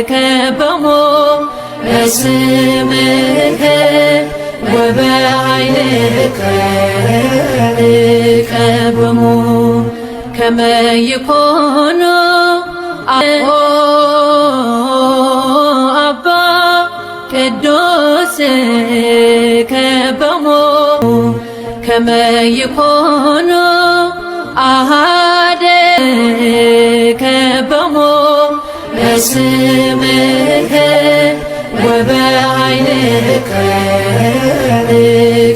ከበሞ በስምከ ወበኃይልከ ከበሞ ከመ ይኮኑ አባ ቅዱስ ከበሞ ከመ ይኮኑ አሐደ ከበሞ በስምከ ወበኃይልከ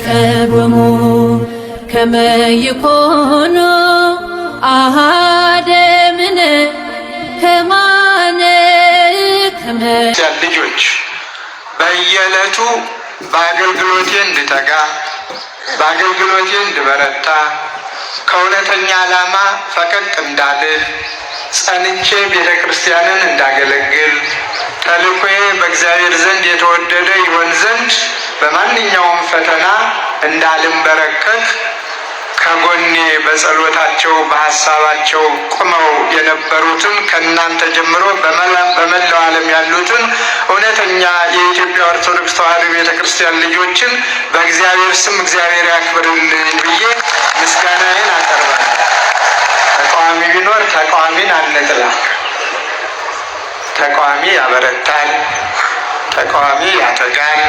ከበሞ ከመ ይኮኑ አሐደ እምነ ከማነ ልጆች በየዕለቱ በአገልግሎቴ እንድተጋ በአገልግሎቴ እንድበረታ ከእውነተኛ ዓላማ ፈቀቅ እንዳልል ጸንቼ ቤተ ክርስቲያንን እንዳገለግል ተልእኮዬ በእግዚአብሔር ዘንድ የተወደደ ይሆን ዘንድ በማንኛውም ፈተና እንዳልንበረከክ ከጎኔ በጸሎታቸው በሐሳባቸው ቁመው የነበሩትን ከእናንተ ጀምሮ በመላው ዓለም ያሉትን እውነተኛ የኢትዮጵያ ኦርቶዶክስ ተዋሕዶ ቤተ ክርስቲያን ልጆችን በእግዚአብሔር ስም እግዚአብሔር ያክብርልኝ ብዬ ምስጋናዬን አቀርባለሁ። ተቃዋሚ ቢኖር ተቃዋሚን አንጥላ። ተቃዋሚ ያበረታል፣ ተቃዋሚ ያተጋል፣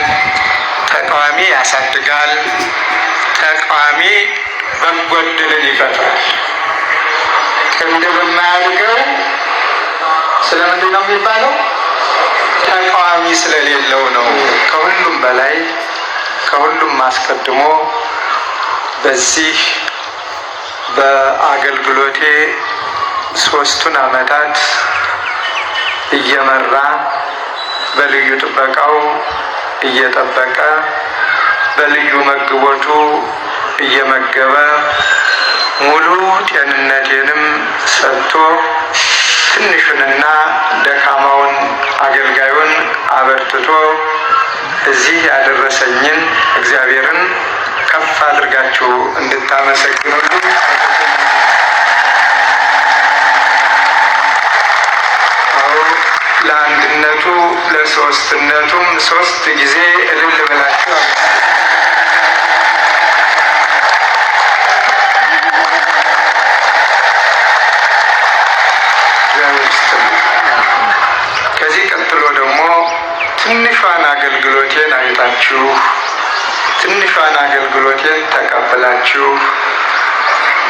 ተቃዋሚ ያሳድጋል፣ ተቃዋሚ በጎ ዕድልን ይፈጥራል። ቅንድብ የማያድገው ስለምንድን ነው የሚባለው? ተቃዋሚ ስለሌለው ነው። ከሁሉም በላይ ከሁሉም አስቀድሞ በዚህ በአገልግሎቴ 3ቱን ዓመታት እየመራ በልዩ ጥበቃው እየጠበቀ በልዩ መግቦቱ እየመገበ ሙሉ ጤንነቴንም ሰጥቶ ትንሹንና ደካማውን አገልጋዩን አበርትቶ እዚህ ያደረሰኝን እግዚአብሔርን ከፍ አድርጋችሁ እንድታመሰግኑልኝ ለአንድነቱ ለሶስትነቱም 3 ጊዜ እልል ብላችሁ ከዚህ ቀጥሎ ደግሞ ትንሿን አገልግሎቴን አይታችሁ ትንሿን አገልግሎቴን ተቀብላችሁ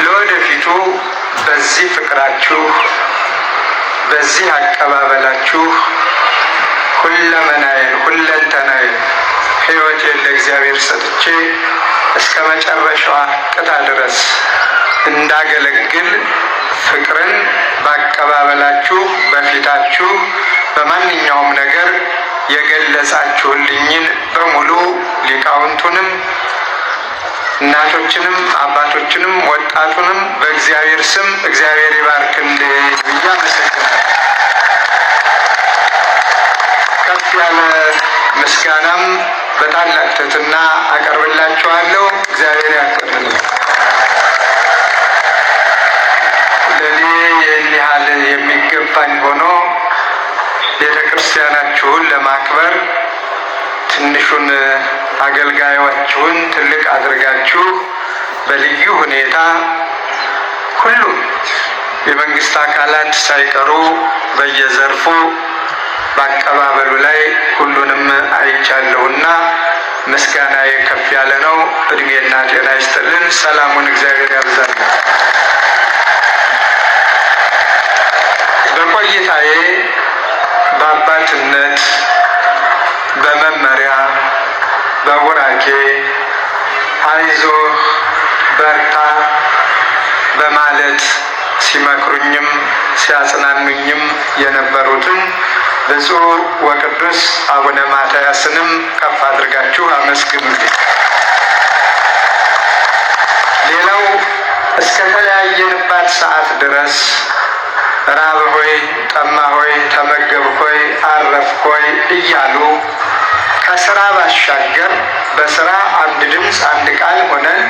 ለወደፊቱ በዚህ ፍቅራችሁ በዚህ አቀባበላችሁ ሁለንተናዬን ሕይወቴን ለእግዚአብሔር ሰጥቼ እስከ መጨረሻዋ ቅታ ድረስ እንዳገለግል ፍቅርን ባቀባበላችሁ በፊታችሁ በማንኛውም ነገር የገለጻችሁልኝን በሙሉ ሊቃውንቱንም እናቶችንም አባቶችንም ወጣቱንም በእግዚአብሔር ስም እግዚአብሔር ይባርክልኝ ብዬ አመሰግናለሁ። ከፍ ያለ ምስጋናም በታላቅ ትሕትና አቀርብላችኋለሁ። እግዚአብሔር ያክብርልኝ። ለኔ ይህን ያህል የሚገባኝ ሆኖ ቤተ ክርስቲያናችሁን ለማክበር ትንሹን አገልጋዮቻችሁን ትልቅ አድርጋችሁ በልዩ ሁኔታ ሁሉም የመንግስት አካላት ሳይቀሩ በየዘርፉ በአቀባበሉ ላይ ሁሉንም አይቻለሁና ምስጋናዬ ከፍ ያለ ነው። እድሜና ጤና ይስጥልን። ሰላሙን እግዚአብሔር ያብዛልን። በቆይታዬ በአባትነት በመመሪያ በቡራኬ አይዞህ በርታ በማለት ሲመክሩኝም ሲያጽናኑኝም የነበሩትን ብፁዕ ወቅዱስ አቡነ ማትያስንም ከፍ አድርጋችሁ አመስግኑልኝ። ሌላው እስከ ተለያየንባት ሰዓት ድረስ ራብ ሆይ ጠማ ሆይ ተመገብ ሆይ አረፍ ሆይ እያሉ ከስራ ባሻገር በስራ አንድ ድምፅ አንድ ቃል ሆነን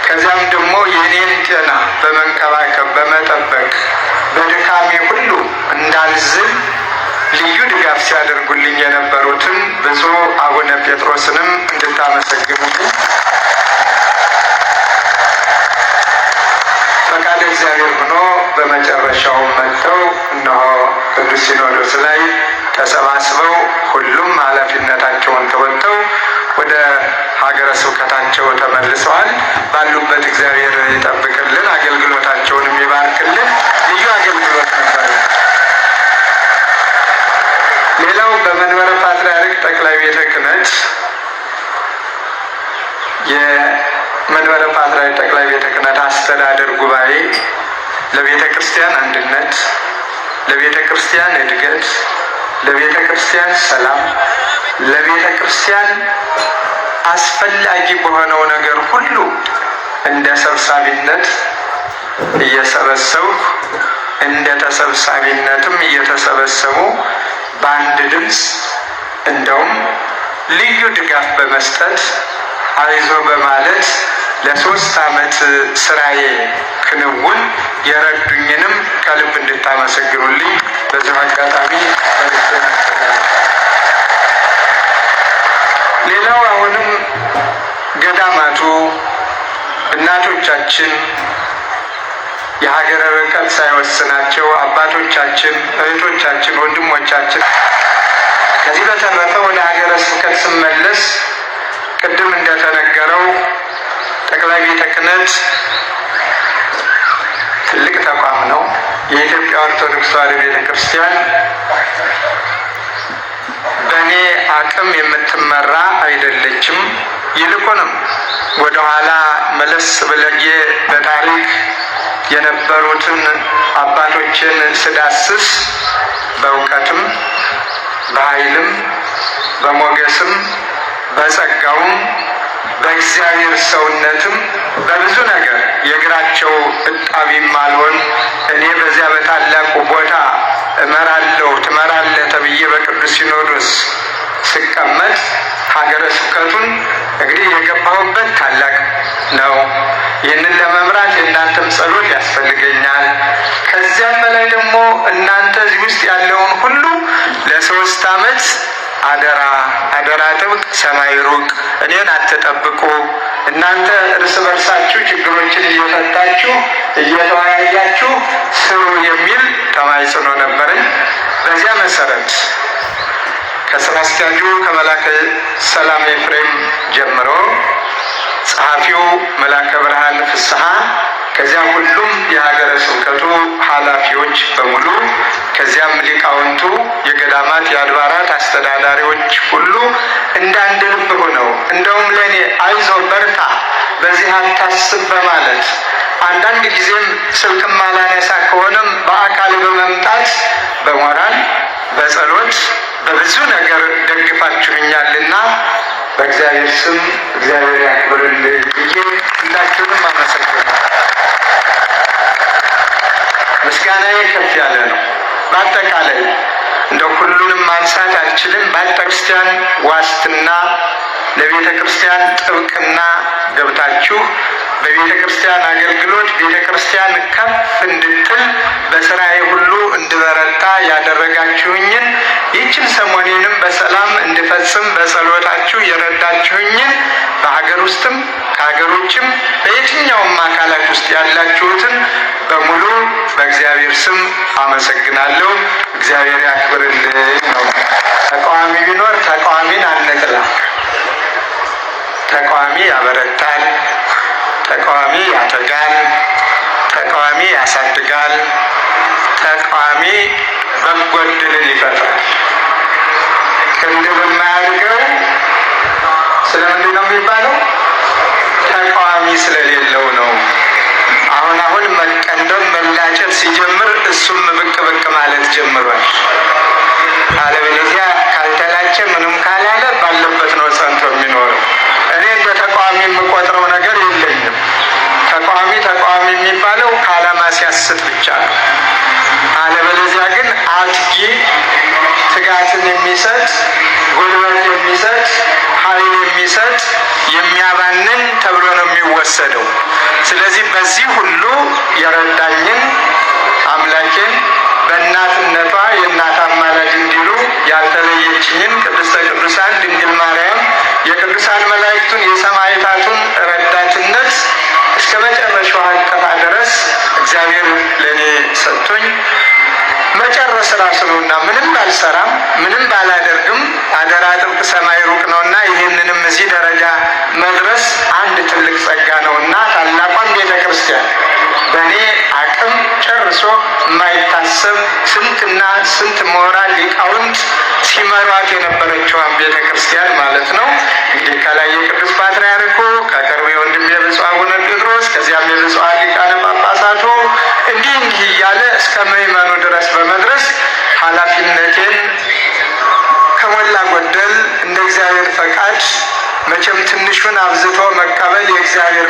ከዚያም ደግሞ የኔን ጤና በመንከባከብ በመጠበቅ በድካሜ ሁሉ እንዳልዝል ጴጥሮስንም እንድታመሰግኑልኝ ፈቃደ እግዚአብሔር ሆኖ በመጨረሻው መጥተው እነሆ ቅዱስ ሲኖዶስ ላይ ተሰባስበው ሁሉም ኃላፊነታቸውን ተወጥተው ወደ ሀገረ ስብከታቸው ተመልሰዋል። ባሉበት እግዚአብሔር ይጠብቅልን፣ አገልግሎታቸውን የሚባርክልን። ልዩ አገልግሎት ነበር። ሌላው በመንበረ ፓትርያርክ ጠቅላይ ቤተ ክህነት የመንበረ ፓትርያርክ ጠቅላይ ቤተ ክህነት አስተዳደር ጉባኤ ለቤተ ክርስቲያን አንድነት፣ ለቤተ ክርስቲያን እድገት፣ ለቤተ ክርስቲያን ሰላም፣ ለቤተ ክርስቲያን አስፈላጊ በሆነው ነገር ሁሉ እንደ ሰብሳቢነት እየሰበሰቡ እንደ ተሰብሳቢነትም እየተሰበሰቡ በአንድ ድምፅ እንደውም ልዩ ድጋፍ በመስጠት አይዞ በማለት ለ3 ዓመት ስራዬ ክንውን የረዱኝንም ከልብ እንድታመሰግኑልኝ በዚህ አጋጣሚ ሌላው አሁንም ገዳማቱ እናቶቻችን የሀገረ ርቀት ሳይወስናቸው አባቶቻችን፣ እህቶቻችን፣ ወንድሞቻችን ከዚህ በተረፈ ወደ ሀገረ ስብከት ስመለስ ቅድም እንደተነገረው ጠቅላይ ቤተ ክህነት ትልቅ ተቋም ነው። የኢትዮጵያ ኦርቶዶክስ ተዋሕዶ ቤተ ክርስቲያን በእኔ አቅም የምትመራ አይደለችም። ይልቁንም ወደኋላ መለስ ብለዬ በታሪክ የነበሩትን አባቶችን ስዳስስ በእውቀትም በኃይልም በሞገስም በጸጋውም በእግዚአብሔር ሰውነትም በብዙ ነገር የእግራቸው እጣቢም አልሆን እኔ በዚያ በታላቁ ቦታ እመራለሁ ትመራለህ ተብዬ በቅዱስ ሲኖዶስ ስቀመጥ ሀገረ ስብከቱን እንግዲህ የገባሁበት ታላቅ ነው። ይህንን ለመምራት የእናንተም ጸሎት ያስፈልገኛል። ከዚያም በላይ ደግሞ እናንተ እዚህ ውስጥ ያለውን ሁሉ ለ3 ዓመት አደራ አደራ ጥብቅ ሰማይ ሩቅ እኔን አትጠብቁ፣ እናንተ እርስ በርሳችሁ ችግሮችን እየፈታችሁ እየተወያያችሁ ስሩ የሚል ተማጽኖ ነበረኝ። በዚያ መሰረት ከስራ አስኪያጁ ከመላከ ሰላም ኤፍሬም ጀምሮ ጸሐፊው መላከ ብርሃን ፍስሐ፣ ከዚያም ሁሉም የሀገረ ስብከቱ ኃላፊዎች በሙሉ፣ ከዚያም ሊቃውንቱ፣ የገዳማት የአድባራት አስተዳዳሪዎች ሁሉ እንዳንድ ልብ ሆነው እንደውም ለእኔ አይዞ በርታ፣ በዚህ አታስብ በማለት አንዳንድ ጊዜም ስልክም አላነሳ ከሆነም በአካል በመምጣት በሞራል በጸሎት በብዙ ነገር ደግፋችሁኛልና በእግዚአብሔር ስም እግዚአብሔር ያክብርልኝ ብዬ ሁላችሁንም አመሰግናለሁ። ምስጋናዬ ከፍ ያለ ነው። በአጠቃላይ እንደው ሁሉንም ማንሳት አልችልም። በቤተ ክርስቲያን ዋስትና ለቤተ ክርስቲያን ጥብቅና ገብታችሁ በቤተ ክርስቲያን አገልግሎት ቤተ ክርስቲያን ከፍ እንድትል በስራዬ ሁሉ እንድበረታ ያደረጋችሁኝን ይህችን ሰሞኔንም በሰላም እንድፈጽም በጸሎታችሁ የረዳችሁኝን በሀገር ውስጥም ከሀገር ውጭም በየትኛውም አካላት ውስጥ ያላችሁትን በሙሉ በእግዚአብሔር ስም አመሰግናለሁ። እግዚአብሔር ያክብርልኝ ነው። ተቃዋሚ ቢኖር ተቃዋሚን አንጥላ። ተቃዋሚ ያበረታል፣ ተቃዋሚ ያተጋል፣ ተቃዋሚ ያሳድጋል፣ ተቃዋሚ በጎ ዕድልን ይፈጥራል። ክንድ በማያድገው ስለምንድን ነው የሚባለው? ተቃዋሚ ስለሌለው ነው። አሁን መቀንደም መላጨት ሲጀምር እሱም ብቅ ብቅ ማለት ጀምሯል። አለበለዚያ ካልተላጨ ምንም ካላለ ባለበት ነው ጸንቶ የሚኖረው። እኔ እንደ ተቃዋሚ የምቆጥረው ነገር የለኝም። ተቃዋሚ የሚባለው ከዓላማ ሲያስት ብቻ ነው። አለበለዚያ ግን አትጊ፣ ትጋትን የሚሰጥ ጉልበት የሚሰጥ ኃይል የሚሰጥ የሚያባንን ተብሎ ነው የሚወሰደው። ስለዚህ በዚህ ሁሉ የረዳኝን አምላኬን በእናትነቷ የእናት አማላጅ እንዲሉ ያልተለየችኝን ቅድስተ ቅዱሳን ድንግል ማርያም ስራ ስለውና ምንም ባልሰራም ምንም ባላደርግም አደራ ጥብቅ ሰማይ ሩቅ ነውና ይህንንም እዚህ ደረጃ መድረስ አንድ ትልቅ ጸጋ ነውና ታላቋን ቤተ ክርስቲያን በእኔ አቅም ጨርሶ የማይታሰብ ስንትና ስንት ምሁራን ሊቃውንት ሲመሯት የነበረችዋን ቤተ ክርስቲያን ማለት ነው። እንግዲህ ከላይ የቅዱስ ፓትርያርኩ ከቅርብ የወንድም የብፁዕ አቡነ ጴጥሮስ ከዚያም የብፁዓን ሊቃነ ጳጳሳቱ እንዲህ እያለ እስከ ምዕመኑ ድረስ በመድረስ ኃላፊነቴን ከሞላ ጎደል እንደ እግዚአብሔር ፈቃድ መቼም ትንሹን አብዝቶ መቀበል የእግዚአብሔር